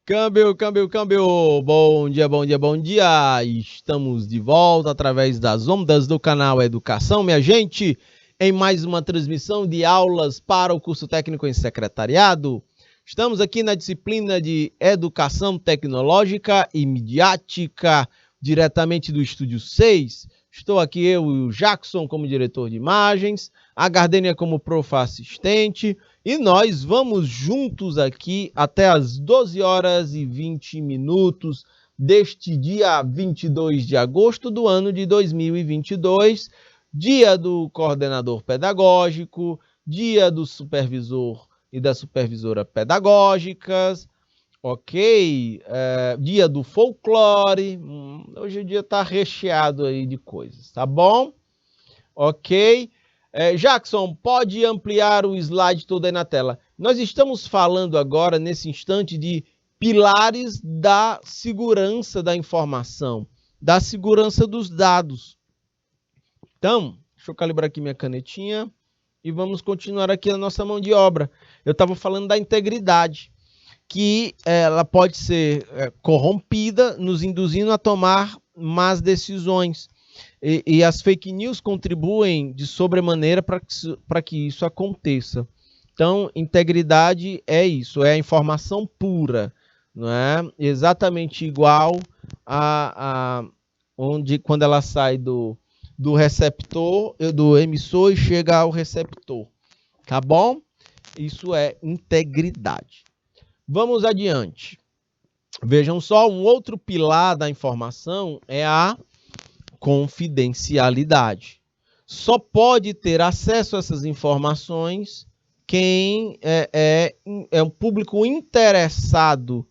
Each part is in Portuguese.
Câmbio. Bom dia, bom dia, bom dia. Estamos de volta através das ondas do canal Educação, minha gente, em mais uma transmissão de aulas para o curso técnico em secretariado. Estamos aqui na disciplina de Educação Tecnológica e Midiática, diretamente do Estúdio 6. Estou aqui eu e o Jackson como diretor de imagens, a Gardênia como prof assistente, e nós vamos juntos aqui até as 12 horas e 20 minutos deste dia 22 de agosto do ano de 2022, dia do coordenador pedagógico, dia do supervisor e da supervisora pedagógicas, ok? Dia do folclore. Hoje o dia está recheado aí de coisas, tá bom? Ok? Jackson, pode ampliar o slide todo aí na tela. Nós estamos falando agora, nesse instante, de pilares da segurança da informação, da segurança dos dados. Então, deixa eu calibrar aqui minha canetinha e vamos continuar aqui a nossa mão de obra. Eu estava falando da integridade, que ela pode ser corrompida, nos induzindo a tomar más decisões. E as fake news contribuem de sobremaneira para que isso aconteça. Então, integridade é isso, é a informação pura, não é? Exatamente igual quando ela sai do receptor, do emissor e chega ao receptor. Tá bom? Isso é integridade. Vamos adiante. Vejam só, um outro pilar da informação é a confidencialidade. Só pode ter acesso a essas informações quem é um público interessado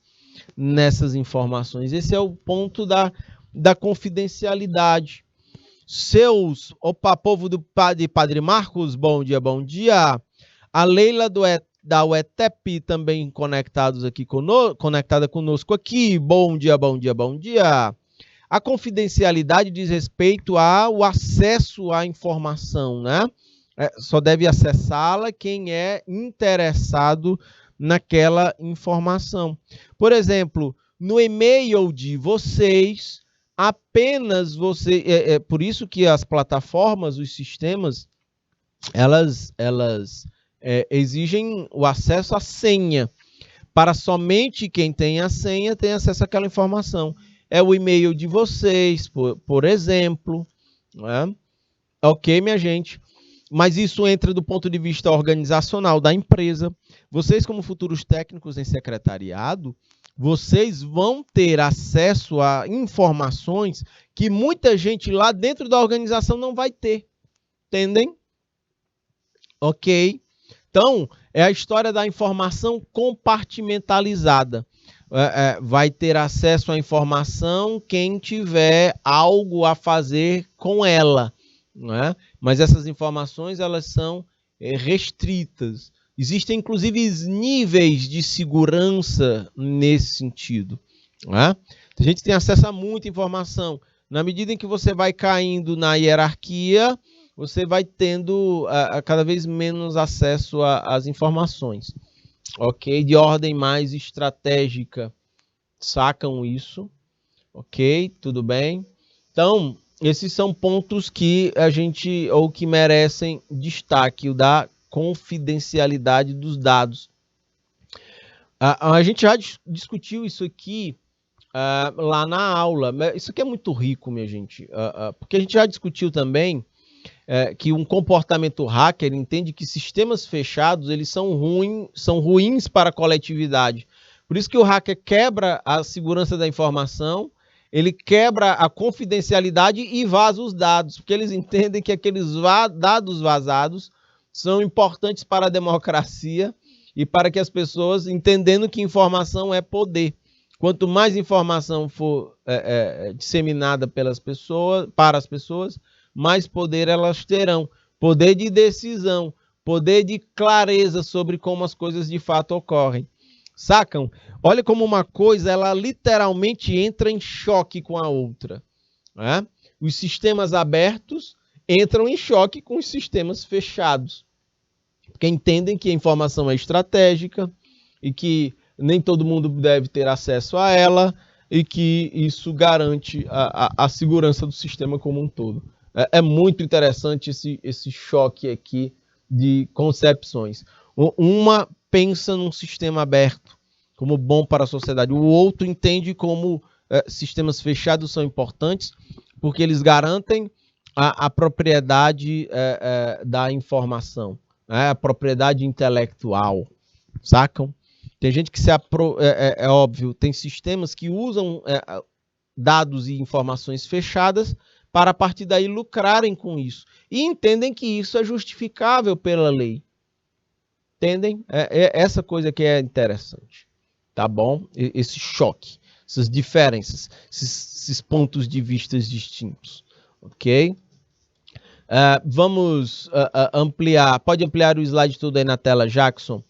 nessas informações. Esse é o ponto da confidencialidade. Povo de Padre Marcos, bom dia, bom dia. A Leila da UETEP também conectada conosco aqui. Bom dia, bom dia, bom dia. A confidencialidade diz respeito ao acesso à informação, né? Só deve acessá-la quem é interessado naquela informação. Por exemplo, no e-mail de vocês, apenas você... É por isso que as plataformas, os sistemas, elas exigem o acesso à senha. Para somente quem tem a senha tem acesso àquela informação. É o e-mail de vocês, por exemplo. Né? Ok, minha gente? Mas isso entra do ponto de vista organizacional da empresa. Vocês, como futuros técnicos em secretariado, vocês vão ter acesso a informações que muita gente lá dentro da organização não vai ter. Entendem? Ok? Então, é a história da informação compartimentalizada. Vai ter acesso à informação quem tiver algo a fazer com ela, né? Mas essas informações elas são restritas. Existem inclusive níveis de segurança nesse sentido, né? A gente tem acesso a muita informação. Na medida em que você vai caindo na hierarquia, você vai tendo cada vez menos acesso às informações. Ok? De ordem mais estratégica. Sacam isso? Ok? Tudo bem? Então, esses são pontos que que merecem destaque, o da confidencialidade dos dados. A gente já discutiu isso aqui lá na aula. Isso aqui é muito rico, minha gente. Porque a gente já discutiu também que um comportamento hacker entende que sistemas fechados eles são ruins para a coletividade. Por isso que o hacker quebra a segurança da informação, ele quebra a confidencialidade e vaza os dados, porque eles entendem que aqueles dados vazados são importantes para a democracia e para que as pessoas, entendendo que informação é poder. Quanto mais informação for disseminada para as pessoas, mais poder elas terão. Poder de decisão, poder de clareza sobre como as coisas de fato ocorrem. Sacam? Olha como uma coisa, ela literalmente entra em choque com a outra. Né? Os sistemas abertos entram em choque com os sistemas fechados. Porque entendem que a informação é estratégica e que nem todo mundo deve ter acesso a ela e que isso garante a segurança do sistema como um todo. É muito interessante esse choque aqui de concepções. Uma pensa num sistema aberto como bom para a sociedade, o outro entende como sistemas fechados são importantes porque eles garantem a propriedade da informação, a propriedade intelectual, sacam? Tem gente que é óbvio, tem sistemas que usam dados e informações fechadas para a partir daí lucrarem com isso. E entendem que isso é justificável pela lei. Entendem? Essa coisa que é interessante. Tá bom? Esse choque, essas diferenças, esses pontos de vista distintos. Ok? Vamos ampliar. Pode ampliar o slide todo aí na tela, Jackson.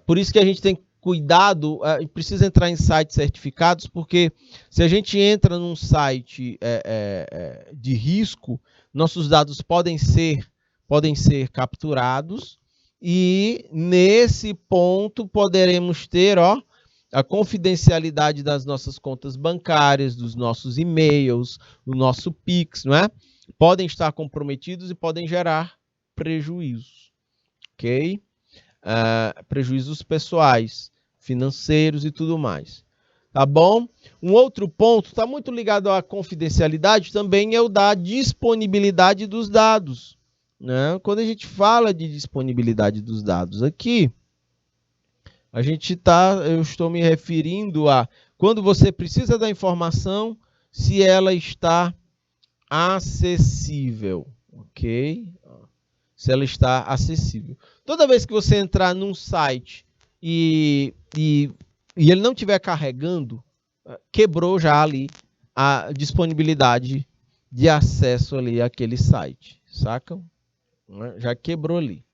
Por isso que a gente tem cuidado, precisa entrar em sites certificados, porque se a gente entra num site de risco, nossos dados podem ser capturados e nesse ponto poderemos ter a confidencialidade das nossas contas bancárias, dos nossos e-mails, do nosso Pix, não é? Podem estar comprometidos e podem gerar prejuízos, ok? Prejuízos pessoais, financeiros e tudo mais. Tá bom? Um outro ponto, está muito ligado à confidencialidade, também é o da disponibilidade dos dados. Né? Quando a gente fala de disponibilidade dos dados aqui, eu estou me referindo a quando você precisa da informação, se ela está acessível, ok? Se ela está acessível. Toda vez que você entrar num site e ele não estiver carregando, quebrou já ali a disponibilidade de acesso ali àquele site, sacam? Já quebrou ali.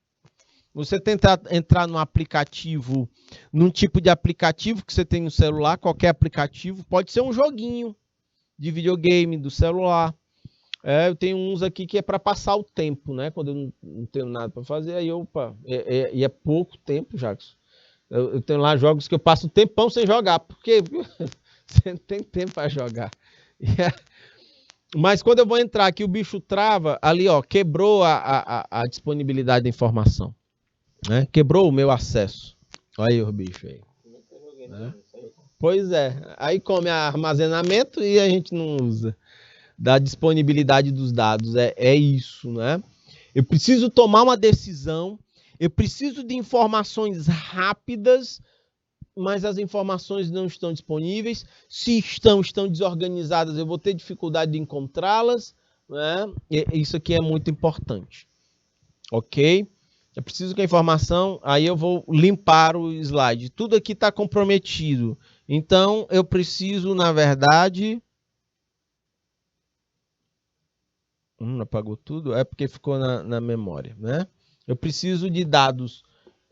Você tentar entrar num aplicativo, num tipo de aplicativo que você tem no celular, qualquer aplicativo, pode ser um joguinho de videogame do celular. Eu tenho uns aqui que é para passar o tempo, né? Quando eu não tenho nada para fazer, aí e é pouco tempo, Jackson. Eu tenho lá jogos que eu passo um tempão sem jogar, porque você não tem tempo para jogar. Mas quando eu vou entrar aqui, o bicho trava, ali quebrou a disponibilidade da informação. Né? Quebrou o meu acesso. Olha aí o bicho aí. Né? Pois é, aí come armazenamento e a gente não usa. Da disponibilidade dos dados, é isso, né? Eu preciso tomar uma decisão, eu preciso de informações rápidas, mas as informações não estão disponíveis. Se estão desorganizadas, eu vou ter dificuldade de encontrá-las, né? Isso aqui é muito importante, ok? Eu preciso que a informação, aí eu vou limpar o slide. Tudo aqui está comprometido. Então, eu preciso, na verdade... apagou tudo? É porque ficou na memória, né? Eu preciso de dados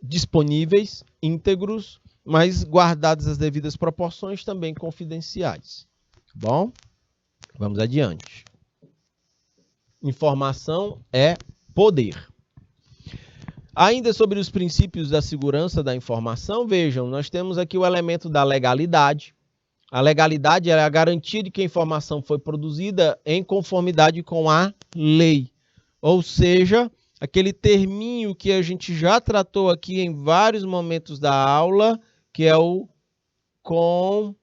disponíveis, íntegros, mas guardados as devidas proporções, também confidenciais. Bom, vamos adiante. Informação é poder. Ainda sobre os princípios da segurança da informação, vejam, nós temos aqui o elemento da legalidade. A legalidade é a garantia de que a informação foi produzida em conformidade com a lei. Ou seja, aquele terminho que a gente já tratou aqui em vários momentos da aula, que é o compliance,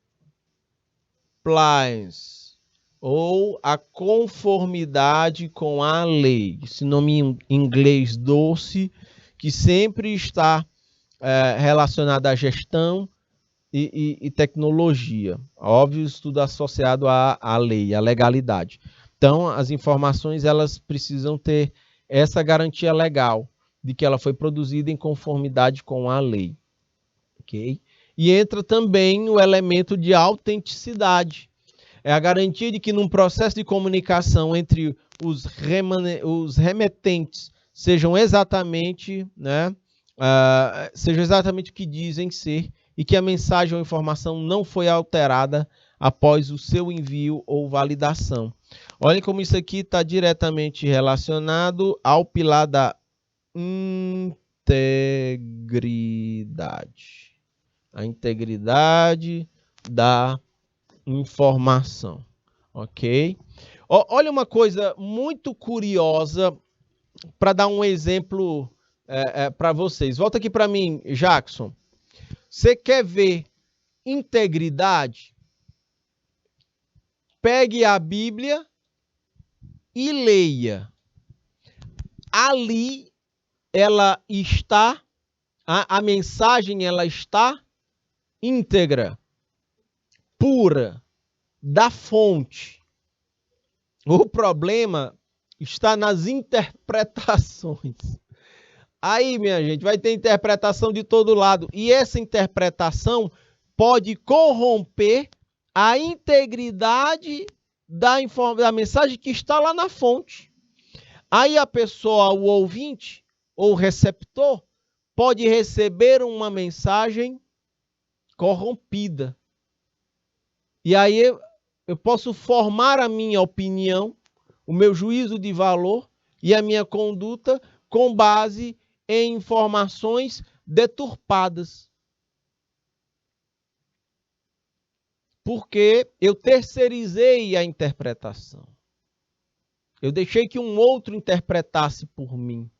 ou a conformidade com a lei. Esse nome em inglês doce, que sempre está relacionado à gestão e tecnologia. Óbvio, estudo associado à lei, à legalidade. Então, as informações elas precisam ter essa garantia legal de que ela foi produzida em conformidade com a lei. Okay? E entra também o elemento de autenticidade. É a garantia de que num processo de comunicação entre os remetentes sejam exatamente, o que dizem ser e que a mensagem ou informação não foi alterada após o seu envio ou validação. Olhem como isso aqui está diretamente relacionado ao pilar da integridade. A integridade da informação, ok? Olha uma coisa muito curiosa para dar um exemplo para vocês. Volta aqui para mim, Jackson. Você quer ver integridade? Pegue a Bíblia e leia. Ali ela está, a mensagem ela está íntegra, pura, da fonte. O problema está nas interpretações. Aí, minha gente, vai ter interpretação de todo lado. E essa interpretação pode corromper a integridade da mensagem que está lá na fonte. Aí a pessoa, o ouvinte ou receptor, pode receber uma mensagem corrompida. E aí eu posso formar a minha opinião, o meu juízo de valor e a minha conduta com base em informações deturpadas. Porque eu terceirizei a interpretação. Eu deixei que um outro interpretasse por mim.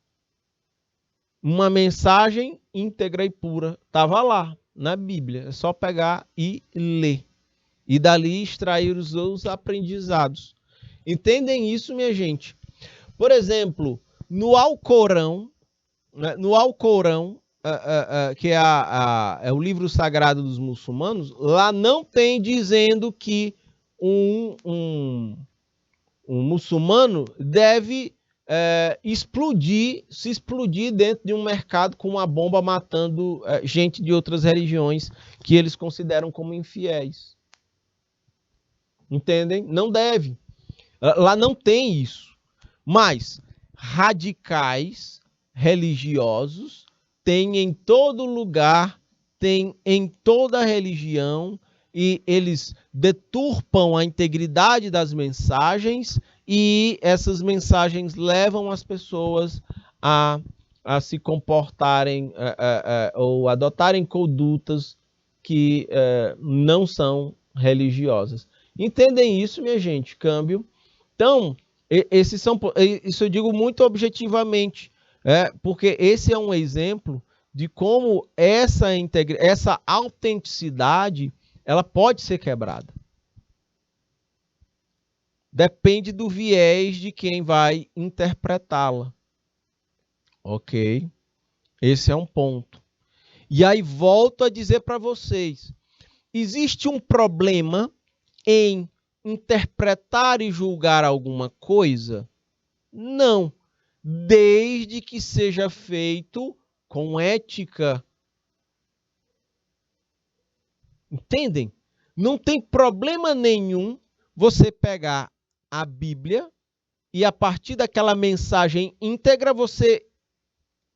Uma mensagem íntegra e pura estava lá na Bíblia. É só pegar e ler. E dali extrair os seus aprendizados. Entendem isso, minha gente? Por exemplo, no Alcorão, que é o livro sagrado dos muçulmanos, lá não tem dizendo que um muçulmano deve se explodir dentro de um mercado com uma bomba matando gente de outras religiões que eles consideram como infiéis. Entendem? Não deve. Lá não tem isso. Mas radicais religiosos tem em todo lugar, tem em toda religião, e eles deturpam a integridade das mensagens e essas mensagens levam as pessoas a se comportarem ou adotarem condutas que não são religiosas. Entendem isso, minha gente? Câmbio. Então, isso eu digo muito objetivamente, porque esse é um exemplo de como essa autenticidade ela pode ser quebrada. Depende do viés de quem vai interpretá-la. Ok? Esse é um ponto. E aí volto a dizer para vocês, existe um problema em interpretar e julgar alguma coisa? Não, desde que seja feito com ética. Entendem? Não tem problema nenhum você pegar a Bíblia e a partir daquela mensagem íntegra você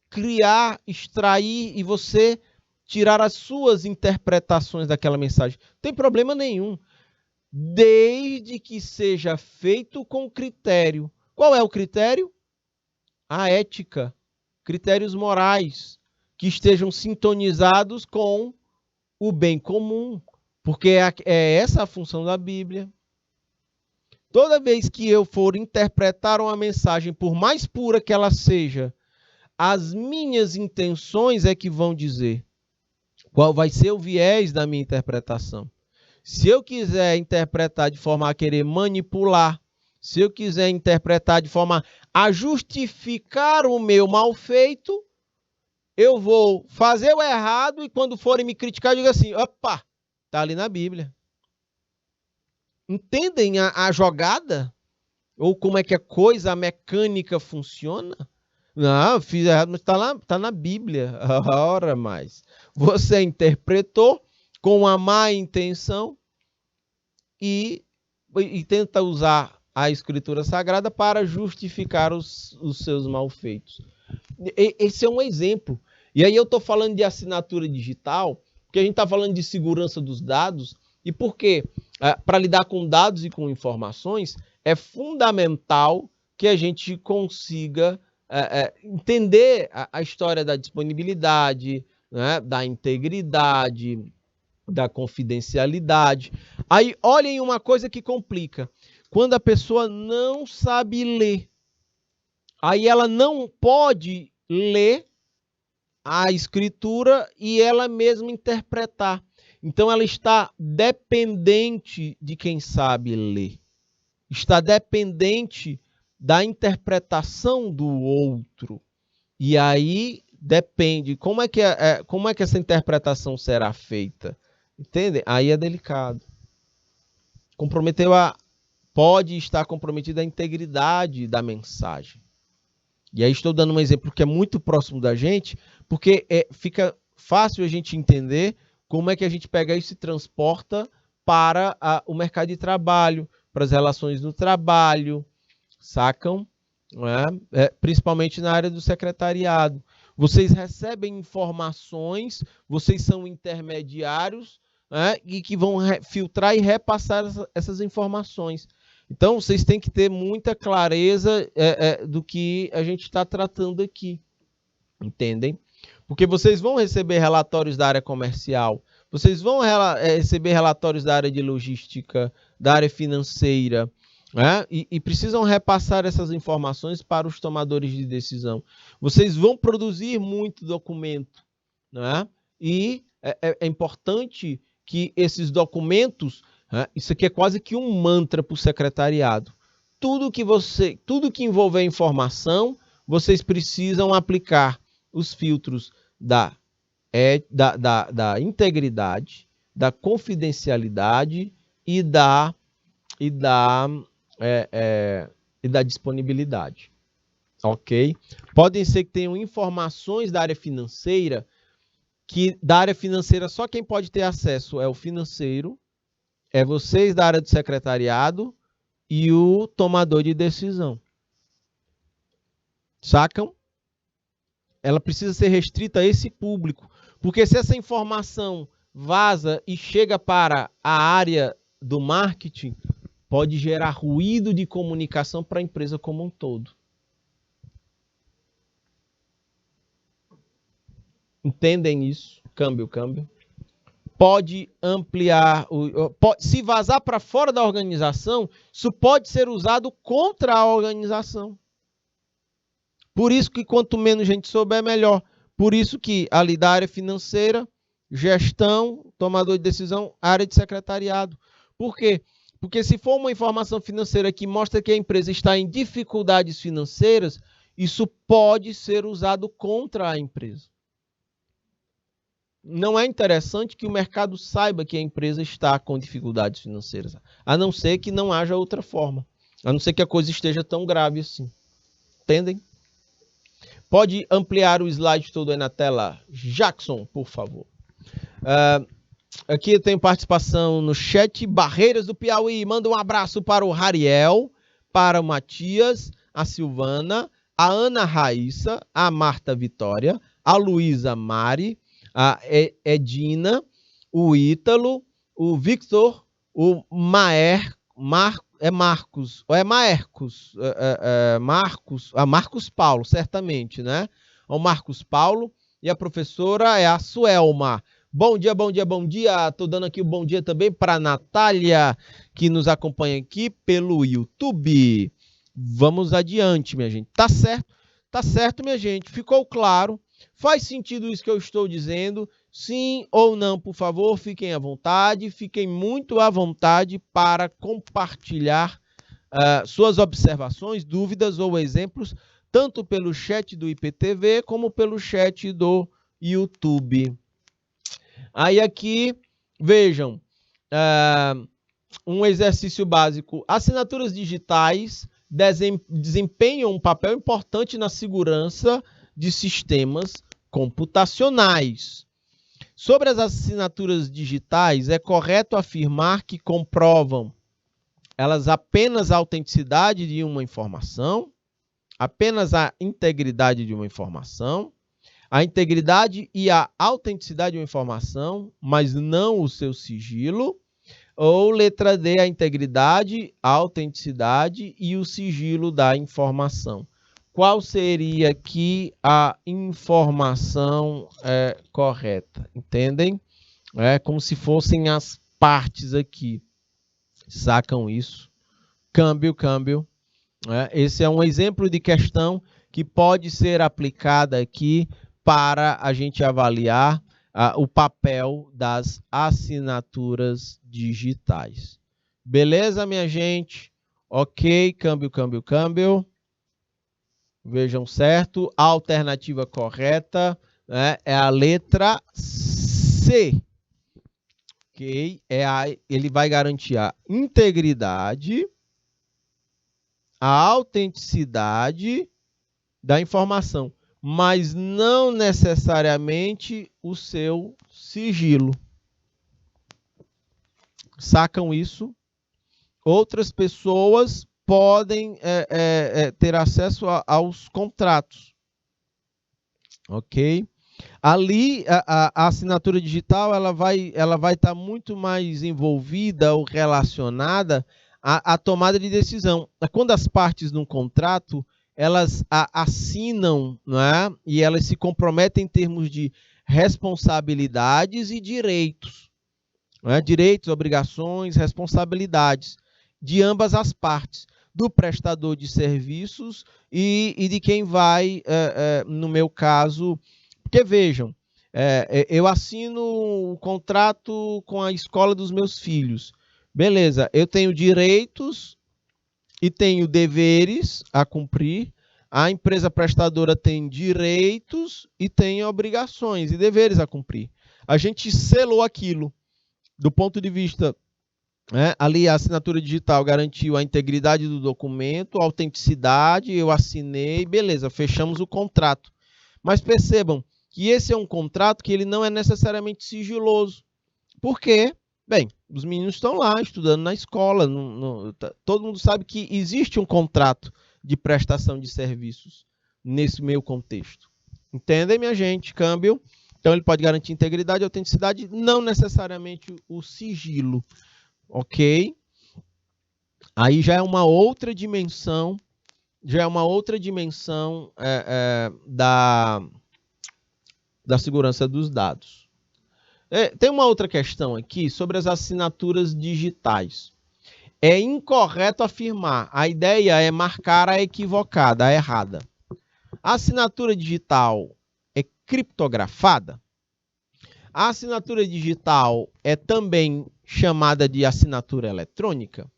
criar, extrair e você tirar as suas interpretações daquela mensagem. Não tem problema nenhum. Desde que seja feito com critério. Qual é o critério? A ética. Critérios morais que estejam sintonizados com o bem comum, porque é essa a função da Bíblia. Toda vez que eu for interpretar uma mensagem, por mais pura que ela seja, as minhas intenções é que vão dizer qual vai ser o viés da minha interpretação. Se eu quiser interpretar de forma a querer manipular, se eu quiser interpretar de forma a justificar o meu mal feito, eu vou fazer o errado e quando forem me criticar, eu digo assim, opa, está ali na Bíblia. Entendem a jogada? Ou como é que a coisa, a mecânica funciona? Não, eu fiz errado, mas está na Bíblia. Ora mais. Você interpretou com a má intenção e tenta usar a Escritura Sagrada para justificar os seus malfeitos. Esse é um exemplo. E aí eu estou falando de assinatura digital, porque a gente está falando de segurança dos dados, e porque para lidar com dados e com informações, é fundamental que a gente consiga entender a história da disponibilidade, né, da integridade, da confidencialidade. Aí, olhem uma coisa que complica. Quando a pessoa não sabe ler, aí ela não pode ler a escritura e ela mesma interpretar. Então, ela está dependente de quem sabe ler. Está dependente da interpretação do outro. E aí depende como é que essa interpretação será feita. Entende? Aí é delicado. Pode estar comprometida a integridade da mensagem. E aí estou dando um exemplo que é muito próximo da gente, porque fica fácil a gente entender como é que a gente pega isso e transporta para o mercado de trabalho, para as relações no trabalho, sacam? Principalmente na área do secretariado. Vocês recebem informações, vocês são intermediários, e que vão filtrar e repassar essas informações. Então, vocês têm que ter muita clareza do que a gente está tratando aqui. Entendem? Porque vocês vão receber relatórios da área comercial, vocês vão receber relatórios da área de logística, da área financeira, e precisam repassar essas informações para os tomadores de decisão. Vocês vão produzir muito documento, e é importante que esses documentos, isso aqui é quase que um mantra para o secretariado. Tudo que envolver informação, vocês precisam aplicar os filtros da integridade, da confidencialidade e da disponibilidade. Ok? Podem ser que tenham informações da área financeira, que da área financeira só quem pode ter acesso é o financeiro, é vocês da área do secretariado e o tomador de decisão. Sacam? Ela precisa ser restrita a esse público, porque se essa informação vaza e chega para a área do marketing, pode gerar ruído de comunicação para a empresa como um todo. Entendem isso? Câmbio. Pode ampliar, se vazar para fora da organização, isso pode ser usado contra a organização. Por isso que quanto menos gente souber, melhor. Por isso que ali da área financeira, gestão, tomador de decisão, área de secretariado. Por quê? Porque se for uma informação financeira que mostra que a empresa está em dificuldades financeiras, isso pode ser usado contra a empresa. Não é interessante que o mercado saiba que a empresa está com dificuldades financeiras, a não ser que não haja outra forma, a não ser que a coisa esteja tão grave assim. Entendem? Pode ampliar o slide todo aí na tela, Jackson, por favor. Aqui eu tenho participação no chat. Barreiras do Piauí, manda um abraço para o Rariel, para o Matias, a Silvana, a Ana Raíssa, a Marta Vitória, a Luísa Mari, a Edina, o Ítalo, o Victor, o Marcos Paulo, certamente, né? O Marcos Paulo e a professora é a Suelma. Bom dia. Estou dando aqui o bom dia também para a Natália, que nos acompanha aqui pelo YouTube. Vamos adiante, minha gente. Tá certo, minha gente. Ficou claro? Faz sentido isso que eu estou dizendo? Sim ou não, por favor, fiquem à vontade, fiquem muito à vontade para compartilhar suas observações, dúvidas ou exemplos, tanto pelo chat do IPTV como pelo chat do YouTube. Aí aqui, vejam, um exercício básico. Assinaturas digitais desempenham um papel importante na segurança de sistemas computacionais. Sobre as assinaturas digitais, é correto afirmar que comprovam elas apenas a autenticidade de uma informação, apenas a integridade de uma informação, a integridade e a autenticidade de uma informação, mas não o seu sigilo, ou letra D, a integridade, a autenticidade e o sigilo da informação. qual seria aqui a informação correta? Entendem? É como se fossem as partes aqui. Sacam isso? Câmbio. Esse é um exemplo de questão que pode ser aplicada aqui para a gente avaliar o papel das assinaturas digitais. Beleza, minha gente? Ok, câmbio. Vejam certo. A alternativa correta, né, é a letra C. Ok? Ele vai garantir a integridade, a autenticidade da informação, mas não necessariamente o seu sigilo. Sacam isso? Outras pessoas podem ter acesso aos contratos. Ok? Ali, a assinatura digital ela vai estar muito mais envolvida ou relacionada à tomada de decisão. Quando as partes num contrato, elas assinam, não é? E elas se comprometem em termos de responsabilidades e direitos. Não é? Direitos, obrigações, responsabilidades de ambas as partes, do prestador de serviços e de quem vai, no meu caso... Porque vejam, eu assino o contrato com a escola dos meus filhos. Beleza, eu tenho direitos e tenho deveres a cumprir. A empresa prestadora tem direitos e tem obrigações e deveres a cumprir. A gente selou aquilo. Do ponto de vista... ali a assinatura digital garantiu a integridade do documento, a autenticidade, eu assinei, beleza, fechamos o contrato. Mas percebam que esse é um contrato que ele não é necessariamente sigiloso. Por quê? Bem, os meninos estão lá estudando na escola, todo mundo sabe que existe um contrato de prestação de serviços nesse meio contexto. Entendem, minha gente? Câmbio. Então ele pode garantir integridade e autenticidade, não necessariamente o sigilo. Ok? Aí já é uma outra dimensão, da segurança dos dados. Tem uma outra questão aqui sobre as assinaturas digitais. É incorreto afirmar, a ideia é marcar a equivocada, a errada. A assinatura digital é criptografada? A assinatura digital é também chamada de assinatura eletrônica?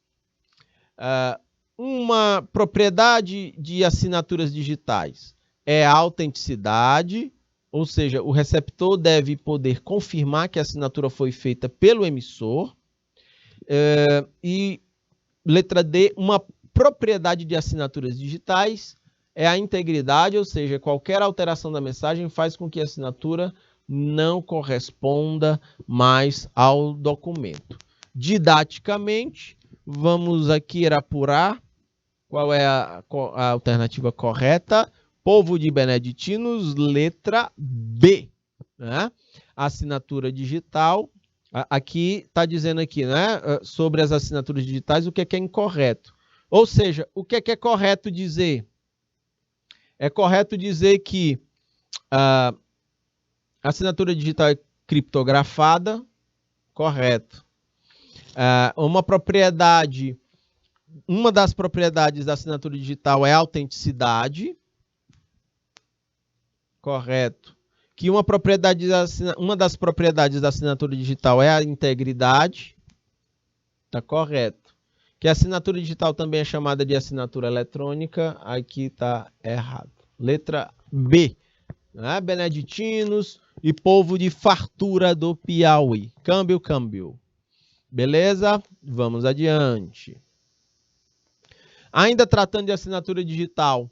Uma propriedade de assinaturas digitais é a autenticidade, ou seja, o receptor deve poder confirmar que a assinatura foi feita pelo emissor. E letra D, uma propriedade de assinaturas digitais é a integridade, ou seja, qualquer alteração da mensagem faz com que a assinatura não corresponda mais ao documento. Didaticamente, vamos aqui apurar qual é a alternativa correta. Povo de Beneditinos, letra B. Né? Assinatura digital. Aqui está dizendo aqui, né, sobre as assinaturas digitais, o que é incorreto. Ou seja, o que é correto dizer? É correto dizer que a assinatura digital é criptografada, correto. Uma das propriedades da assinatura digital é a autenticidade, correto. Que uma das propriedades da assinatura digital é a integridade, está correto. Que a assinatura digital também é chamada de assinatura eletrônica, aqui está errado. Letra B. Né? Beneditinos e povo de fartura do Piauí. Câmbio. Beleza? Vamos adiante. Ainda tratando de assinatura digital,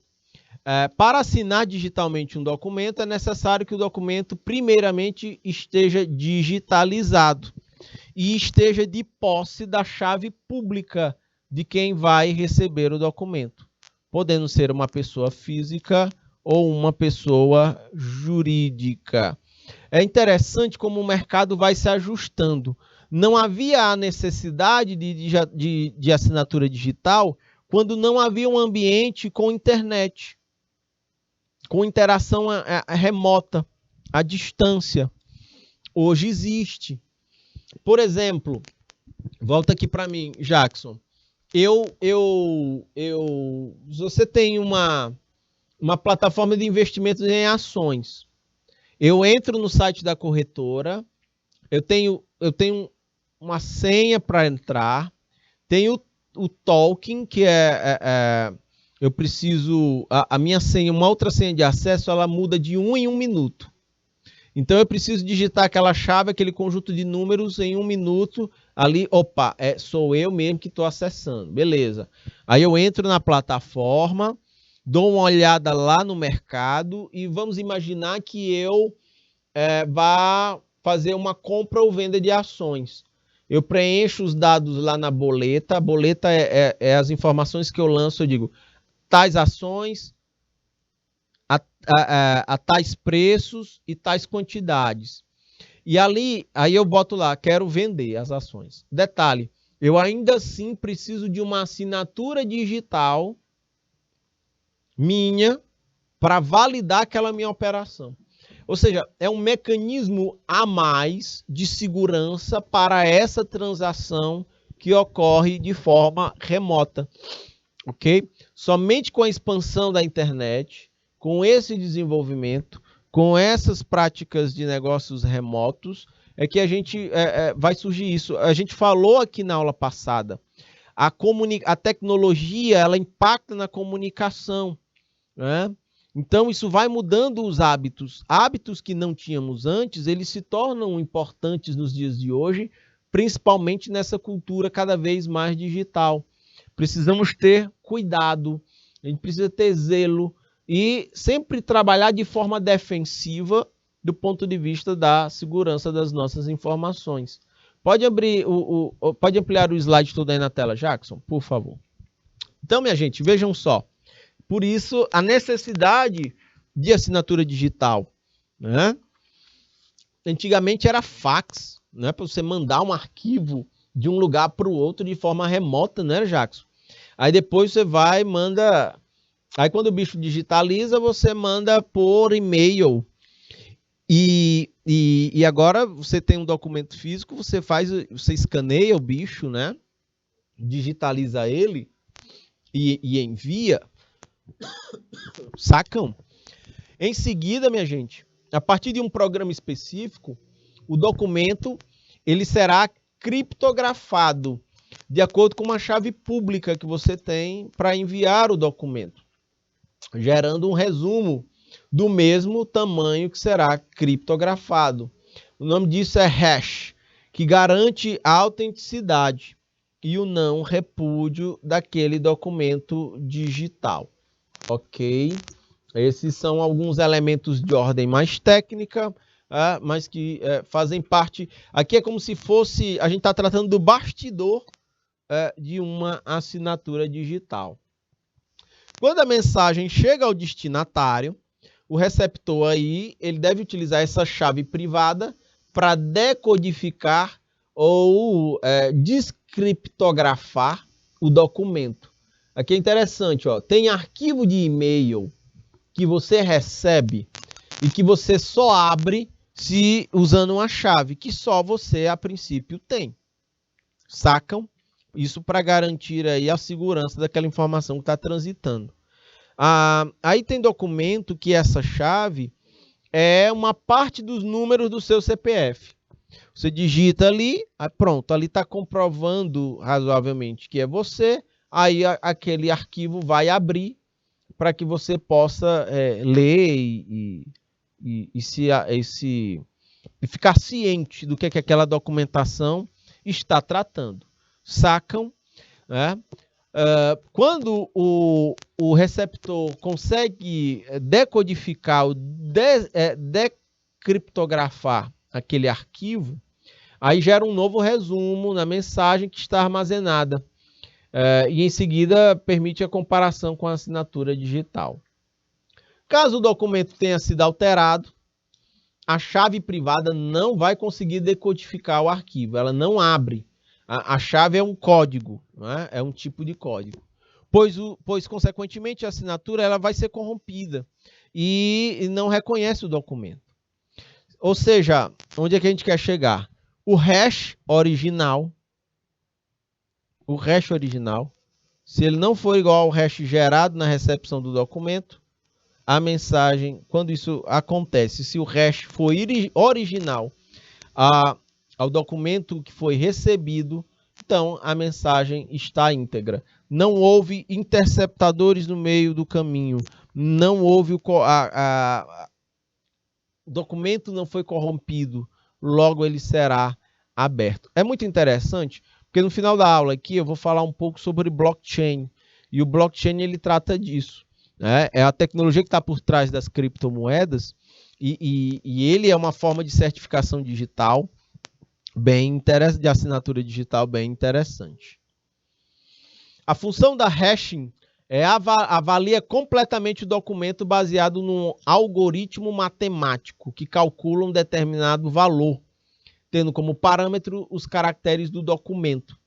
para assinar digitalmente um documento, é necessário que o documento, primeiramente, esteja digitalizado e esteja de posse da chave pública de quem vai receber o documento, podendo ser uma pessoa física ou uma pessoa jurídica. É interessante como o mercado vai se ajustando. Não havia a necessidade de assinatura digital quando não havia um ambiente com internet. com interação remota, à distância. Hoje existe. Por exemplo, volta aqui para mim, Jackson. Você tem uma plataforma de investimentos em ações. Eu entro no site da corretora, eu tenho uma senha para entrar, tenho o token, que eu preciso, a minha senha, uma outra senha de acesso, ela muda de 1 em 1 minuto. Então eu preciso digitar aquela chave, aquele conjunto de números em 1 minuto, ali, opa, sou eu mesmo que estou acessando, beleza. Aí eu entro na plataforma, dou uma olhada lá no mercado e vamos imaginar que eu vá fazer uma compra ou venda de ações. Eu preencho os dados lá na boleta, a boleta é as informações que eu lanço, eu digo, tais ações, a tais preços e tais quantidades. E ali, aí eu boto lá, quero vender as ações. Detalhe, eu ainda assim preciso de uma assinatura digital minha para validar aquela minha operação. Ou seja, é um mecanismo a mais de segurança para essa transação que ocorre de forma remota, ok? Somente com a expansão da internet, com esse desenvolvimento, com essas práticas de negócios remotos, é que a gente vai surgir isso. A gente falou aqui na aula passada, a tecnologia ela impacta na comunicação, né? Então isso vai mudando os hábitos. Hábitos que não tínhamos antes, eles se tornam importantes nos dias de hoje, principalmente nessa cultura cada vez mais digital. Precisamos ter cuidado, a gente precisa ter zelo e sempre trabalhar de forma defensiva do ponto de vista da segurança das nossas informações. Pode ampliar o slide todo aí na tela, Jackson, por favor. Então, minha gente, vejam só. Por isso, a necessidade de assinatura digital, né? Antigamente era fax, né? Para você mandar um arquivo de um lugar para o outro de forma remota, né, Jackson? Aí depois você vai e manda... Aí quando o bicho digitaliza, você manda por e-mail. E agora você tem um documento físico, você escaneia o bicho, né? Digitaliza ele e envia. Sacam? Em seguida, minha gente, a partir de um programa específico, o documento ele será criptografado de acordo com uma chave pública que você tem para enviar o documento, gerando um resumo do mesmo tamanho que será criptografado. O nome disso é hash, que garante a autenticidade e o não repúdio daquele documento digital. Ok? Esses são alguns elementos de ordem mais técnica, mas que fazem parte... Aqui é como se fosse... A gente está tratando do bastidor de uma assinatura digital. Quando a mensagem chega ao destinatário, o receptor aí, ele deve utilizar essa chave privada para decodificar ou descriptografar o documento. Aqui é interessante, ó, tem arquivo de e-mail que você recebe e que você só abre se usando uma chave que só você, a princípio, tem. Sacam? Isso para garantir aí a segurança daquela informação que está transitando. Aí tem documento que essa chave é uma parte dos números do seu CPF. Você digita ali, pronto, ali está comprovando razoavelmente que é você, aí aquele arquivo vai abrir para que você possa ler e ficar ciente do que aquela documentação está tratando. Sacam? Né? Quando o receptor consegue decodificar, decriptografar aquele arquivo, aí gera um novo resumo na mensagem que está armazenada. E em seguida permite a comparação com a assinatura digital. Caso o documento tenha sido alterado, a chave privada não vai conseguir decodificar o arquivo, ela não abre. A chave é um código, né? É um tipo de código. Pois, consequentemente, a assinatura ela vai ser corrompida. e não reconhece o documento. Ou seja, onde é que a gente quer chegar? O hash original, se ele não for igual ao hash gerado na recepção do documento, a mensagem, quando isso acontece, se o hash for original ao documento que foi recebido, então a mensagem está íntegra. Não houve interceptadores no meio do caminho, não houve o documento não foi corrompido, logo ele será aberto. É muito interessante, porque no final da aula aqui eu vou falar um pouco sobre blockchain, e o blockchain ele trata disso, né? É a tecnologia que está por trás das criptomoedas, e ele é uma forma de certificação digital de assinatura digital bem interessante. A função da hashing avalia completamente o documento baseado num algoritmo matemático que calcula um determinado valor, tendo como parâmetro os caracteres do documento,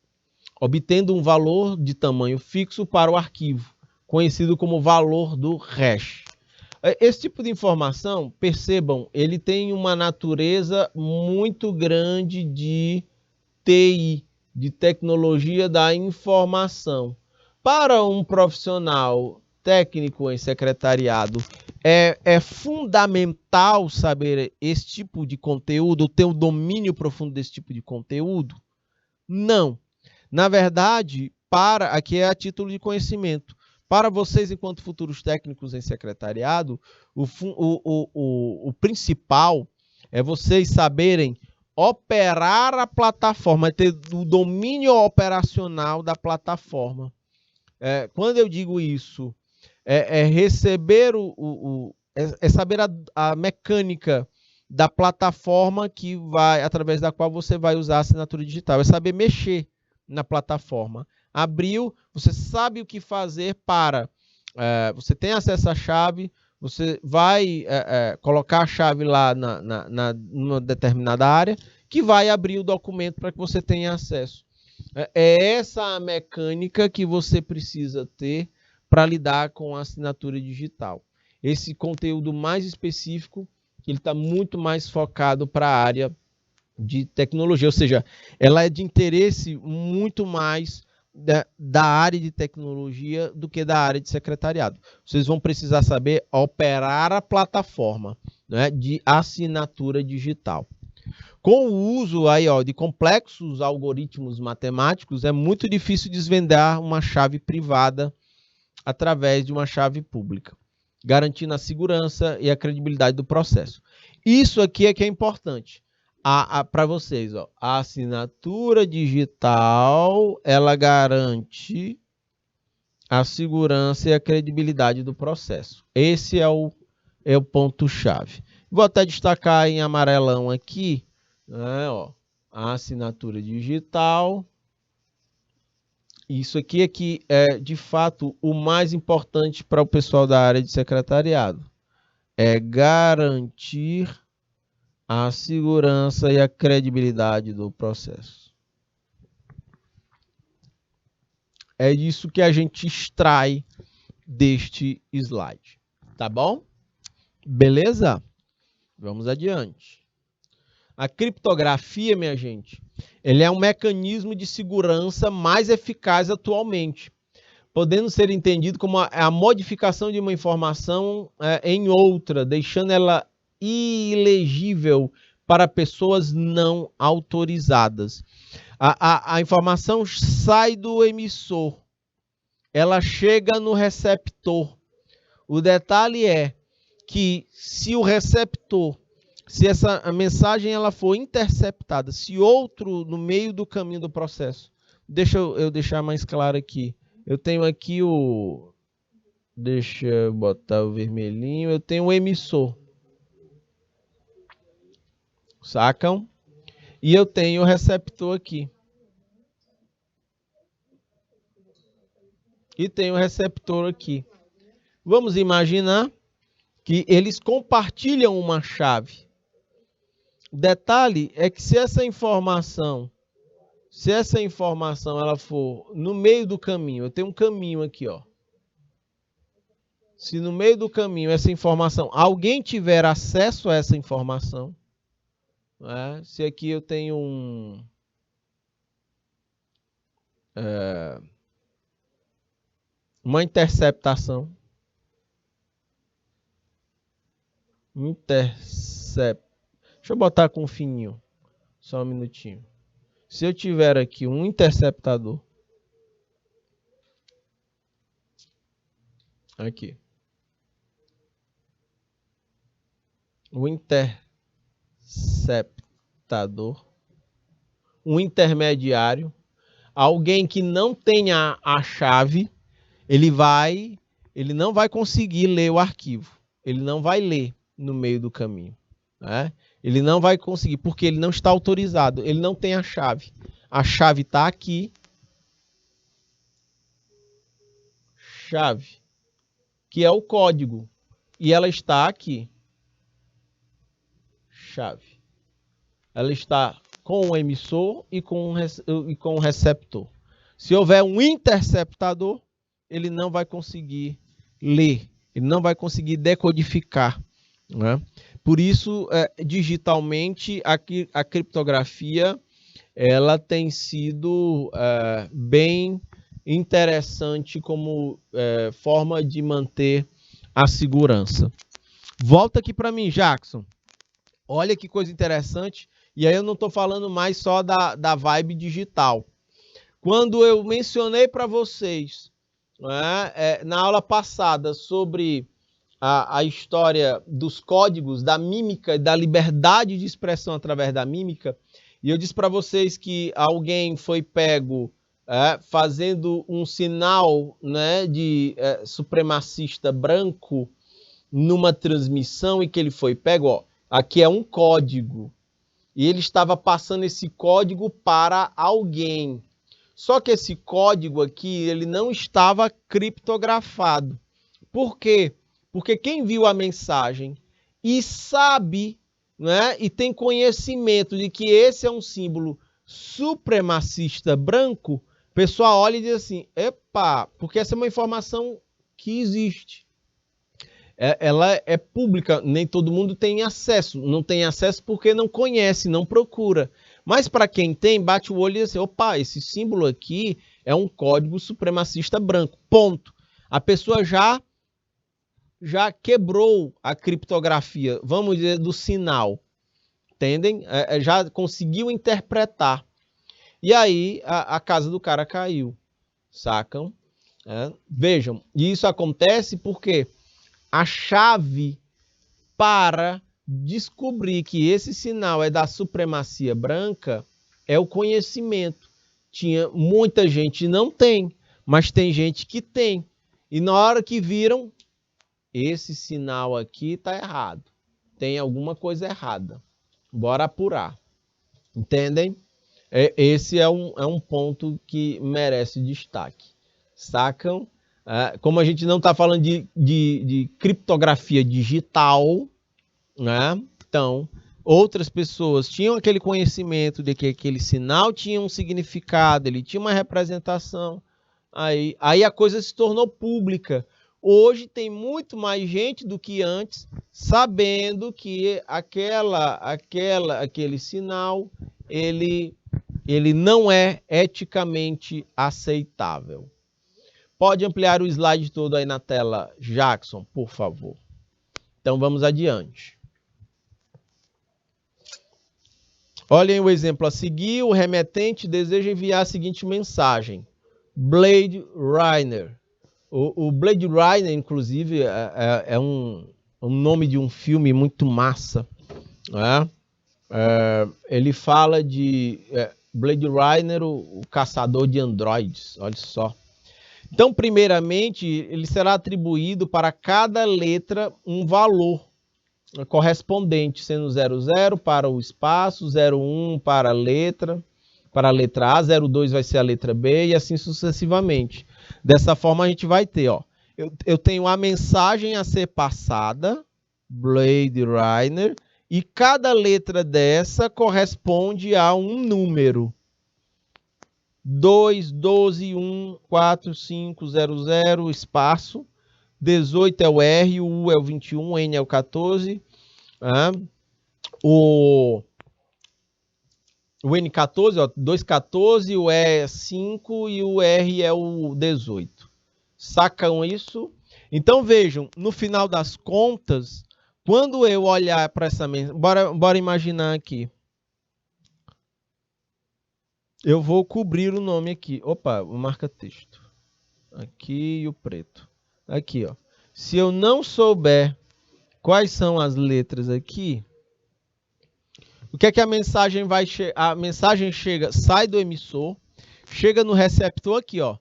obtendo um valor de tamanho fixo para o arquivo, conhecido como valor do hash. Esse tipo de informação, percebam, ele tem uma natureza muito grande de TI, de tecnologia da informação. Para um profissional técnico em secretariado, é fundamental saber esse tipo de conteúdo, ter um domínio profundo desse tipo de conteúdo? Não. Na verdade, aqui é a título de conhecimento. Para vocês, enquanto futuros técnicos em secretariado, o principal é vocês saberem operar a plataforma, ter o domínio operacional da plataforma. Quando eu digo isso, receber saber a mecânica da plataforma através da qual você vai usar a assinatura digital. É saber mexer na plataforma. Abriu, você sabe o que fazer você tem acesso à chave, você vai colocar a chave lá numa determinada área, que vai abrir o documento para que você tenha acesso. É essa a mecânica que você precisa ter para lidar com a assinatura digital. Esse conteúdo mais específico, ele está muito mais focado para a área de tecnologia, ou seja, ela é de interesse muito mais da área de tecnologia do que da área de secretariado. Vocês vão precisar saber operar a plataforma, né, de assinatura digital. Com o uso aí, de complexos algoritmos matemáticos, é muito difícil desvendar uma chave privada através de uma chave pública, garantindo a segurança e a credibilidade do processo. Isso aqui é que é importante para vocês. A assinatura digital, ela garante a segurança e a credibilidade do processo. Esse é o ponto-chave. Vou até destacar em amarelão aqui, né, a assinatura digital. Isso aqui é, de fato, o mais importante para o pessoal da área de secretariado. É garantir a segurança e a credibilidade do processo. É isso que a gente extrai deste slide. Tá bom? Beleza? Vamos adiante. A criptografia, minha gente, ele é um mecanismo de segurança mais eficaz atualmente, podendo ser entendido como a modificação de uma informação em outra, deixando ela ilegível para pessoas não autorizadas. A informação sai do emissor, ela chega no receptor. O detalhe é que se essa mensagem ela for interceptada, se outro no meio do caminho do processo, deixa eu deixar mais claro aqui. Eu tenho aqui deixa eu botar o vermelhinho, eu tenho o emissor. Sacam? E eu tenho o receptor aqui. E tenho o receptor aqui. Vamos imaginar que eles compartilham uma chave. O detalhe é que se essa informação ela for no meio do caminho, eu tenho um caminho aqui, Se no meio do caminho essa informação, alguém tiver acesso a essa informação, né? Se aqui eu tenho uma interceptação, deixa eu botar com fininho, só um minutinho. Se eu tiver aqui um interceptador, aqui, o interceptador, um intermediário, alguém que não tenha a chave, ele não vai conseguir ler o arquivo. Ele não vai ler no meio do caminho, né? Ele não vai conseguir, porque ele não está autorizado. Ele não tem a chave. A chave está aqui. Chave, que é o código. E ela está aqui. Chave. Ela está com o emissor e com o receptor. Se houver um interceptador, ele não vai conseguir ler, ele não vai conseguir decodificar, né? Por isso, digitalmente, a criptografia ela tem sido bem interessante como forma de manter a segurança. Volta aqui para mim, Jackson. Olha que coisa interessante. E aí eu não estou falando mais só da vibe digital. Quando eu mencionei para vocês, né, na aula passada sobre a história dos códigos, da mímica e da liberdade de expressão através da mímica, e eu disse para vocês que alguém foi pego fazendo um sinal, né, de supremacista branco numa transmissão e que ele foi pego, ó, aqui é um código. E ele estava passando esse código para alguém. Só que esse código aqui, ele não estava criptografado. Por quê? Porque quem viu a mensagem e sabe, né, e tem conhecimento de que esse é um símbolo supremacista branco, o pessoal olha e diz assim, epa, porque essa é uma informação que existe. Ela é pública, nem todo mundo tem acesso. Não tem acesso porque não conhece, não procura. Mas para quem tem, bate o olho e diz assim, opa, esse símbolo aqui é um código supremacista branco. Ponto. A pessoa já quebrou a criptografia, vamos dizer, do sinal. Entendem? Já conseguiu interpretar. E aí a casa do cara caiu. Sacam? Vejam, e isso acontece porque a chave para descobrir que esse sinal é da supremacia branca é o conhecimento. Muita gente não tem, mas tem gente que tem. E na hora que viram, esse sinal aqui está errado. Tem alguma coisa errada. Bora apurar. Entendem? Esse é um ponto que merece destaque. Sacam? Como a gente não está falando de criptografia digital, né? Então, outras pessoas tinham aquele conhecimento de que aquele sinal tinha um significado, ele tinha uma representação, aí a coisa se tornou pública. Hoje tem muito mais gente do que antes sabendo que aquele sinal ele não é eticamente aceitável. Pode ampliar o slide todo aí na tela, Jackson, por favor. Então vamos adiante. Olhem o exemplo a seguir. O remetente deseja enviar a seguinte mensagem. Blade Runner. O Blade Runner, inclusive, é um nome de um filme muito massa. Né? Ele fala de Blade Runner, o caçador de androides. Olha só. Então, primeiramente, ele será atribuído para cada letra um valor correspondente, sendo 00 para o espaço, 01 para a letra A, 02 vai ser a letra B e assim sucessivamente. Dessa forma, a gente vai ter, ó, eu tenho a mensagem a ser passada, Blade Runner, e cada letra dessa corresponde a um número. 2, 12, 1, 4, 5, 0, 0, espaço. 18 é o R, o U é o 21, o N é o 14, o N14, ó, 214, o E é 5 e o R é o 18. Sacam isso? Então vejam, no final das contas, quando eu olhar para essa mensagem, bora imaginar aqui. Eu vou cobrir o nome aqui. Opa, o marca-texto. Aqui e o preto. Aqui, ó. Se eu não souber quais são as letras aqui, o que é que a mensagem vai a mensagem chega, sai do emissor, chega no receptor aqui, ó.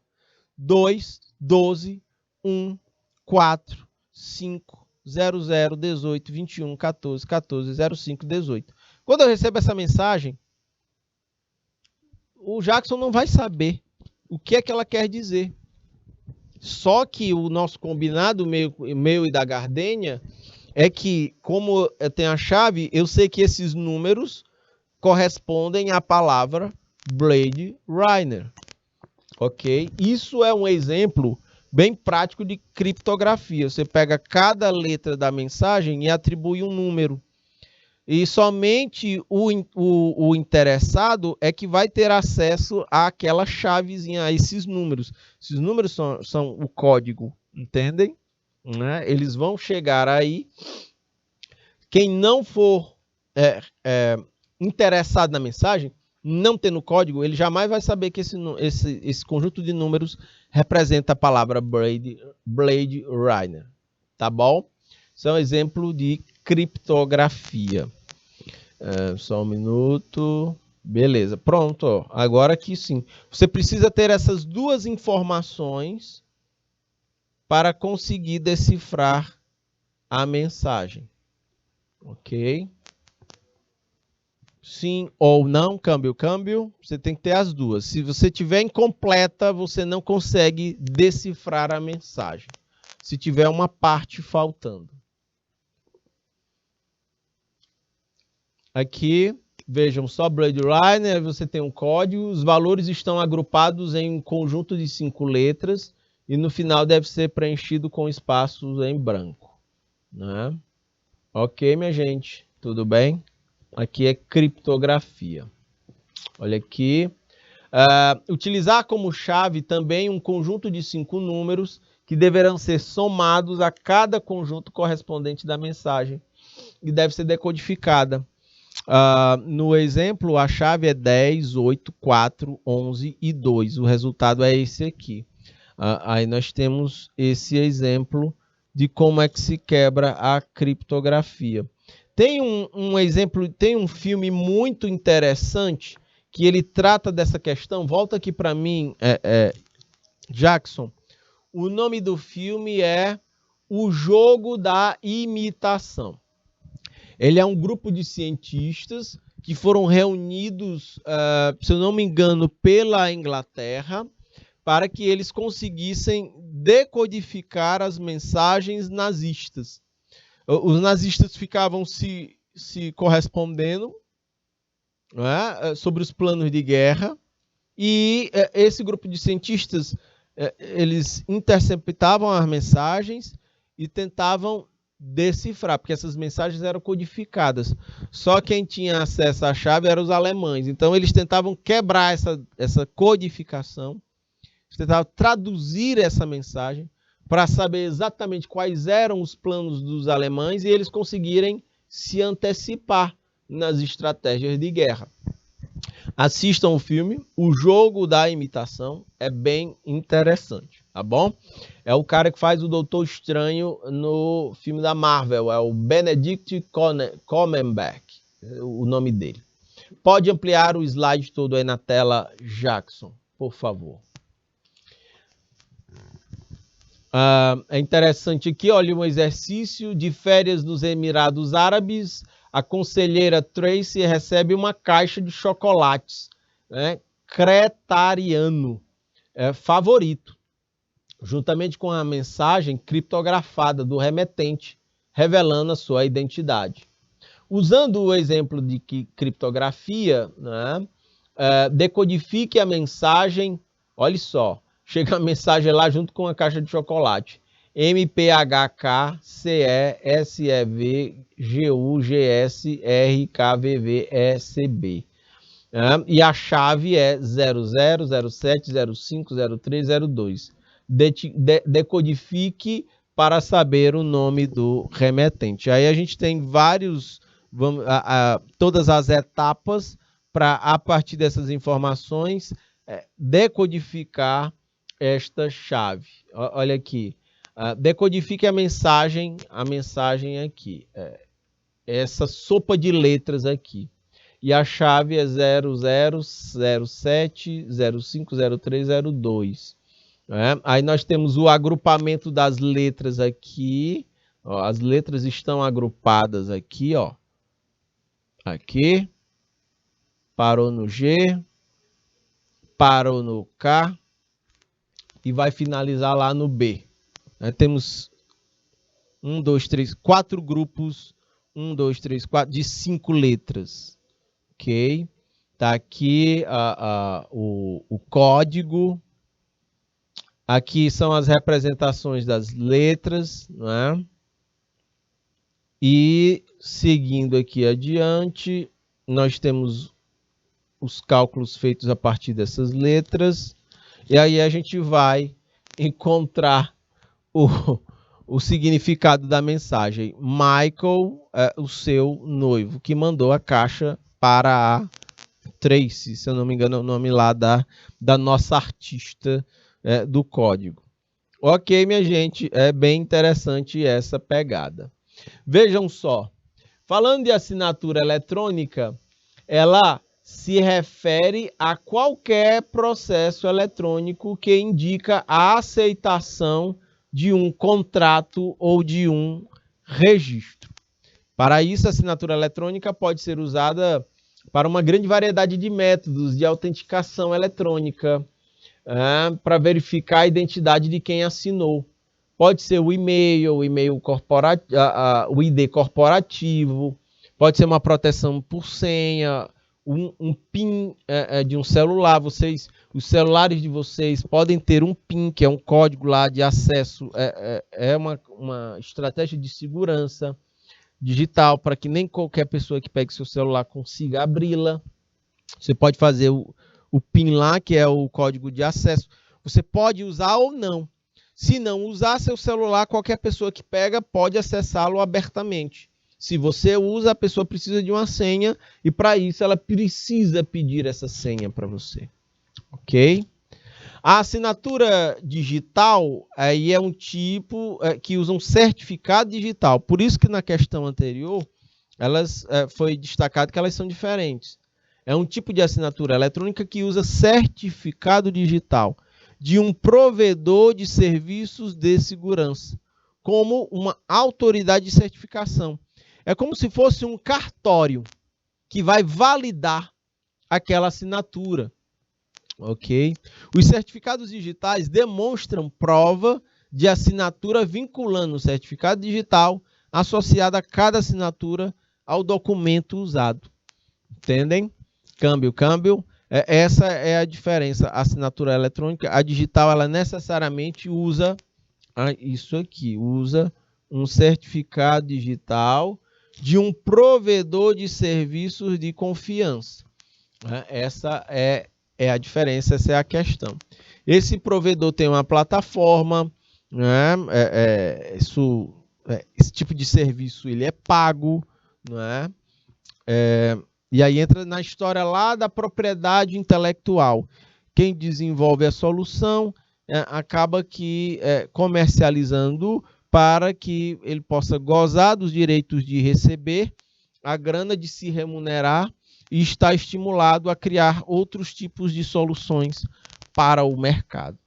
2, 12, 1, 4, 5, 00, 18, 21, 14, 14, 05, 18. Quando eu recebo essa mensagem, o Jackson não vai saber o que é que ela quer dizer. Só que o nosso combinado, meu e da Gardênia, é que, como eu tenho a chave, eu sei que esses números correspondem à palavra Blade Runner. Ok? Isso é um exemplo bem prático de criptografia. Você pega cada letra da mensagem e atribui um número. E somente o interessado é que vai ter acesso àquela chavezinha, a esses números. Esses números são o código, entendem? Né? Eles vão chegar aí. Quem não for interessado na mensagem, não tendo código, ele jamais vai saber que esse conjunto de números representa a palavra Blade Runner. Tá bom? Isso é um exemplo de criptografia. Só um minuto. Beleza, pronto. Ó. Agora aqui sim. Você precisa ter essas duas informações para conseguir decifrar a mensagem. Ok? Sim ou não, câmbio. Você tem que ter as duas. Se você tiver incompleta, você não consegue decifrar a mensagem. Se tiver uma parte faltando. Aqui, vejam só Blade Runner, você tem um código, os valores estão agrupados em um conjunto de 5 letras e no final deve ser preenchido com espaços em branco. Né? Ok, minha gente, tudo bem? Aqui é criptografia. Olha aqui. Utilizar como chave também um conjunto de 5 números que deverão ser somados a cada conjunto correspondente da mensagem e deve ser decodificada. No exemplo, a chave é 10, 8, 4, 11 e 2. O resultado é esse aqui. Aí nós temos esse exemplo de como é que se quebra a criptografia. Tem um exemplo, tem um filme muito interessante que ele trata dessa questão. Volta aqui para mim, Jackson. O nome do filme é O Jogo da Imitação. Ele é um grupo de cientistas que foram reunidos, se eu não me engano, pela Inglaterra, para que eles conseguissem decodificar as mensagens nazistas. Os nazistas ficavam se correspondendo, né, sobre os planos de guerra, e esse grupo de cientistas, eles interceptavam as mensagens e tentavam decifrar, porque essas mensagens eram codificadas. Só quem tinha acesso à chave eram os alemães. Então eles tentavam quebrar essa codificação, tentavam traduzir essa mensagem para saber exatamente quais eram os planos dos alemães e eles conseguirem se antecipar nas estratégias de guerra. Assistam o filme, O Jogo da Imitação, é bem interessante, tá bom? É o cara que faz o Doutor Estranho no filme da Marvel, é o Benedict Cumberbatch, o nome dele. Pode ampliar o slide todo aí na tela, Jackson, por favor. É interessante aqui, olha, um exercício de férias nos Emirados Árabes. A conselheira Tracy recebe uma caixa de chocolates, né, Cretariano, favorito, juntamente com a mensagem criptografada do remetente, revelando a sua identidade. Usando o exemplo de criptografia, né, decodifique a mensagem, olha só, chega a mensagem lá junto com a caixa de chocolate. MPHK-CE-SEV-GU-GS-RKVV-ECB. E a chave é 00, 07, 05, 03, 02. Decodifique para saber o nome do remetente. Aí a gente tem todas as etapas para, a partir dessas informações, decodificar esta chave. Olha aqui. Decodifique a mensagem aqui. Essa sopa de letras aqui. E a chave é 00, 07, 05, 03, 02. Aí nós temos o agrupamento das letras aqui. Ó, as letras estão agrupadas aqui, ó. Aqui. Parou no G. Parou no K. E vai finalizar lá no B. Temos 1, 2, 3, 4 grupos. 1, 2, 3, 4 de 5 letras. Ok? Tá aqui o código. Aqui são as representações das letras, né? E seguindo aqui adiante, nós temos os cálculos feitos a partir dessas letras. E aí a gente vai encontrar o significado da mensagem. Michael é o seu noivo, que mandou a caixa para a Tracy, se eu não me engano é o nome lá da nossa artista do código. Ok, minha gente, é bem interessante essa pegada. Vejam só, falando de assinatura eletrônica, ela se refere a qualquer processo eletrônico que indica a aceitação de um contrato ou de um registro. Para isso, a assinatura eletrônica pode ser usada para uma grande variedade de métodos de autenticação eletrônica, para verificar a identidade de quem assinou. Pode ser o e-mail, o ID corporativo, pode ser uma proteção por senha, um PIN de um celular. Os celulares de vocês podem ter um PIN, que é um código lá de acesso, é uma estratégia de segurança digital para que nem qualquer pessoa que pegue seu celular consiga abri-la. Você pode fazer o PIN lá, que é o código de acesso. Você pode usar ou não. Se não usar seu celular, qualquer pessoa que pega pode acessá-lo abertamente. Se você usa, a pessoa precisa de uma senha e para isso ela precisa pedir essa senha para você. Ok? A assinatura digital aí é um tipo que usa um certificado digital. Por isso que na questão anterior foi destacado que elas são diferentes. É um tipo de assinatura eletrônica que usa certificado digital de um provedor de serviços de segurança, como uma autoridade de certificação. É como se fosse um cartório que vai validar aquela assinatura. Ok? Os certificados digitais demonstram prova de assinatura vinculando o certificado digital associado a cada assinatura ao documento usado. Entendem? Câmbio. Essa é a diferença. A assinatura eletrônica, a digital, ela necessariamente usa isso aqui, usa um certificado digital de um provedor de serviços de confiança. Essa é a diferença, essa é a questão. Esse provedor tem uma plataforma, né? Esse tipo de serviço ele é pago, né? E aí entra na história lá da propriedade intelectual. Quem desenvolve a solução acaba comercializando para que ele possa gozar dos direitos de receber a grana, de se remunerar e está estimulado a criar outros tipos de soluções para o mercado.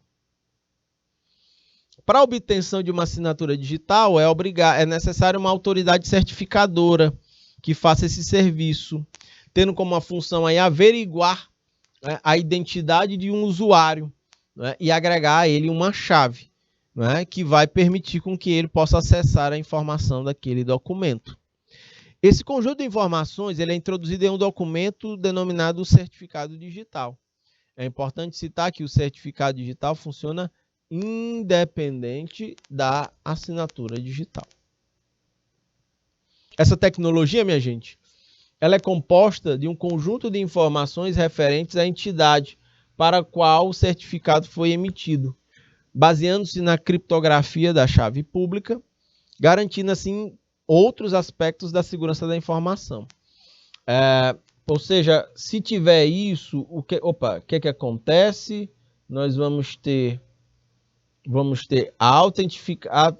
Para a obtenção de uma assinatura digital, é necessário uma autoridade certificadora que faça esse serviço, tendo como uma função aí averiguar a identidade de um usuário, né, e agregar a ele uma chave, né, que vai permitir com que ele possa acessar a informação daquele documento. Esse conjunto de informações ele é introduzido em um documento denominado certificado digital. É importante citar que o certificado digital funciona independente da assinatura digital. Essa tecnologia, minha gente, ela é composta de um conjunto de informações referentes à entidade para a qual o certificado foi emitido, baseando-se na criptografia da chave pública, garantindo assim outros aspectos da segurança da informação. Ou seja, se tiver isso, o que acontece? Nós vamos ter a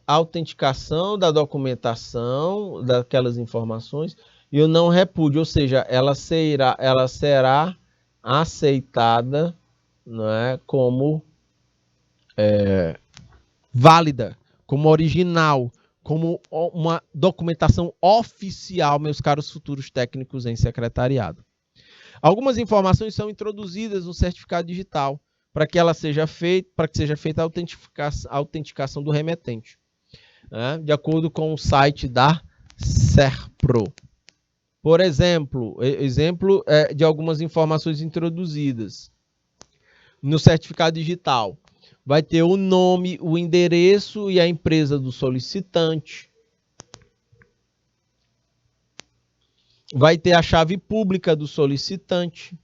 autenticação da documentação daquelas informações e o não repúdio, ou seja, ela será aceitada, não é, como válida, como original, como uma documentação oficial, meus caros futuros técnicos em secretariado. Algumas informações são introduzidas no certificado digital para que seja feita a autenticação do remetente, né? De acordo com o site da SERPRO. Por exemplo, de algumas informações introduzidas no certificado digital. Vai ter o nome, o endereço e a empresa do solicitante. Vai ter a chave pública do solicitante.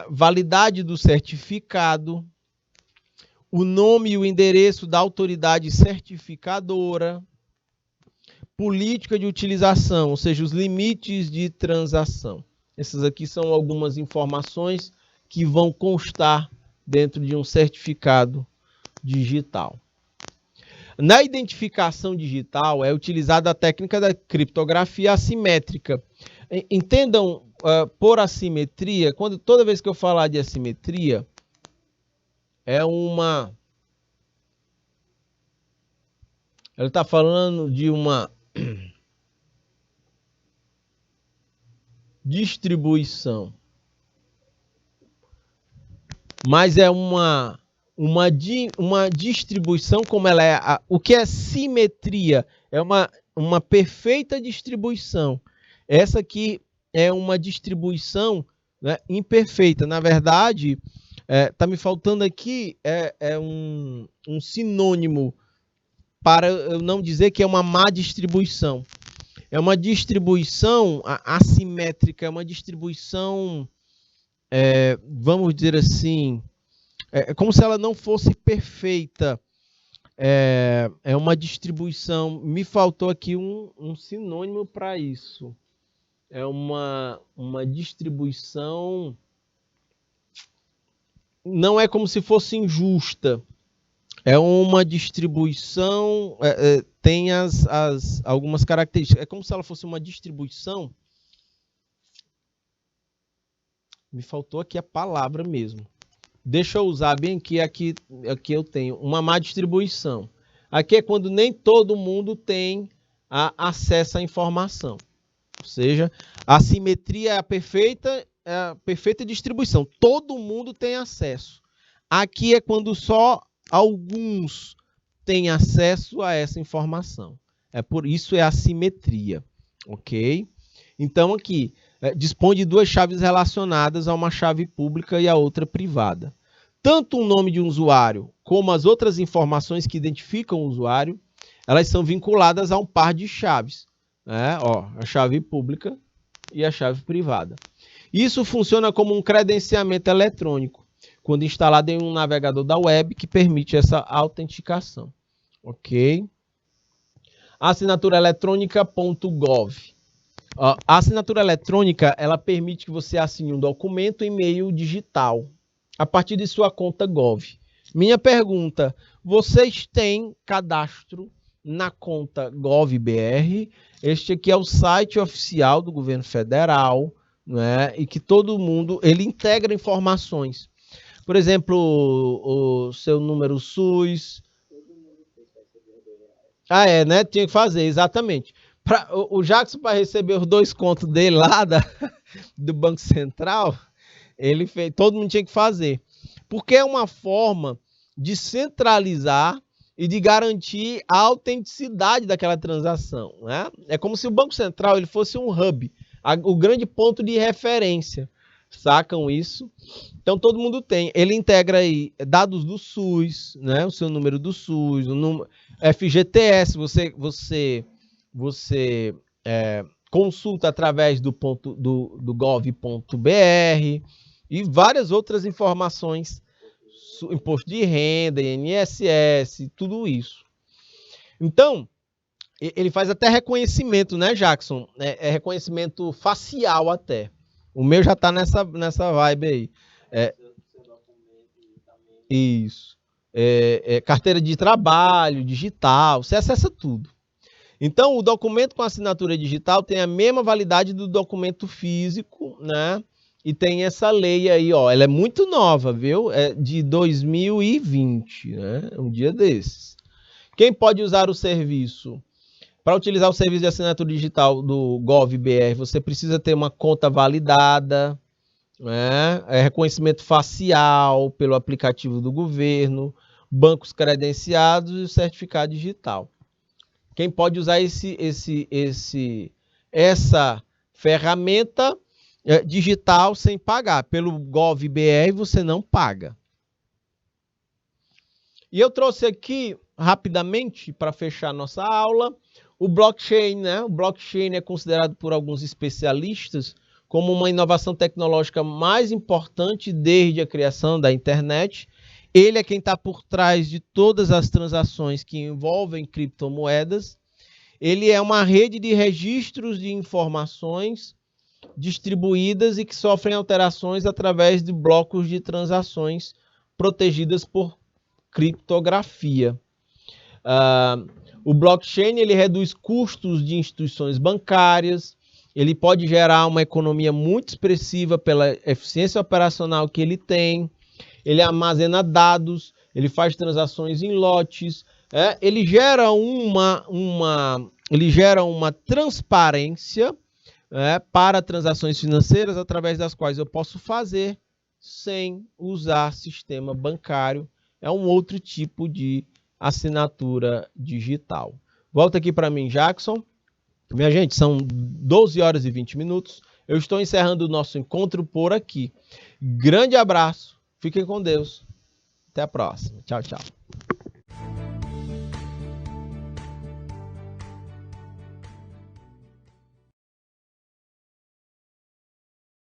Validade do certificado. O nome e o endereço da autoridade certificadora. Política de utilização, ou seja, os limites de transação. Essas aqui são algumas informações que vão constar dentro de um certificado digital. Na identificação digital é utilizada a técnica da criptografia assimétrica. Entendam por assimetria, toda vez que eu falar de assimetria, ela está falando de uma distribuição, mas é uma distribuição como ela é. O que é simetria? É uma perfeita distribuição. Essa aqui é uma distribuição, né, imperfeita. Na verdade, tá me faltando aqui um sinônimo para eu não dizer que é uma má distribuição. É uma distribuição assimétrica, é uma distribuição, vamos dizer assim, como se ela não fosse perfeita. É uma distribuição, me faltou aqui um sinônimo para isso. É uma distribuição, não é como se fosse injusta. É uma distribuição, tem algumas características. É como se ela fosse uma distribuição. Me faltou aqui a palavra mesmo. Deixa eu usar bem aqui eu tenho uma má distribuição. Aqui é quando nem todo mundo tem acesso à informação. Ou seja, a simetria é a perfeita distribuição. Todo mundo tem acesso. Aqui é quando só alguns têm acesso a essa informação. Por isso é a simetria, ok? Então aqui, dispõe de duas chaves relacionadas a uma chave pública e a outra privada. Tanto o nome de um usuário como as outras informações que identificam o usuário, elas são vinculadas a um par de chaves, né? A chave pública e a chave privada. Isso funciona como um credenciamento eletrônico, quando instalado em um navegador da web que permite essa autenticação. Ok? Assinatura eletrônica.gov. A assinatura eletrônica, ela permite que você assine um documento em meio digital, a partir de sua conta Gov. Minha pergunta, vocês têm cadastro na conta GovBR? Este aqui é o site oficial do governo federal, né? E que todo mundo, ele integra informações. Por exemplo, o seu número SUS. Né? Tinha que fazer, exatamente. O Jackson, para receber os 2 contos dele lá do Banco Central, ele fez, todo mundo tinha que fazer. Porque é uma forma de centralizar e de garantir a autenticidade daquela transação, né? É como se o Banco Central ele fosse um hub, o grande ponto de referência. sacam isso. Então todo mundo tem. Ele integra aí dados do SUS, né? O seu número do SUS, o número FGTS, você consulta através do gov.br e várias outras informações, imposto de renda, INSS, tudo isso. Então, ele faz até reconhecimento, né, Jackson? É reconhecimento facial até. O meu já tá nessa vibe aí. Isso. Carteira de trabalho, digital, você acessa tudo. Então, o documento com assinatura digital tem a mesma validade do documento físico, né? E tem essa lei aí, ó. Ela é muito nova, viu? É de 2020, né? Um dia desses. Quem pode usar o serviço? Para utilizar o serviço de assinatura digital do GovBR, você precisa ter uma conta validada, né? Reconhecimento facial pelo aplicativo do governo, bancos credenciados e certificado digital. Quem pode usar essa ferramenta digital sem pagar? Pelo GovBR você não paga. E eu trouxe aqui, rapidamente, para fechar nossa aula, o blockchain, né? O blockchain é considerado por alguns especialistas como uma inovação tecnológica mais importante desde a criação da internet. Ele é quem está por trás de todas as transações que envolvem criptomoedas. Ele é uma rede de registros de informações distribuídas e que sofrem alterações através de blocos de transações protegidas por criptografia. O blockchain ele reduz custos de instituições bancárias, ele pode gerar uma economia muito expressiva pela eficiência operacional que ele tem, ele armazena dados, ele faz transações em lotes, ele gera uma transparência para transações financeiras através das quais eu posso fazer sem usar sistema bancário. É um outro tipo de assinatura digital. Volta aqui para mim, Jackson. Minha gente, são 12 horas e 20 minutos. Eu estou encerrando o nosso encontro por aqui. Grande abraço. Fiquem com Deus. Até a próxima. Tchau, tchau.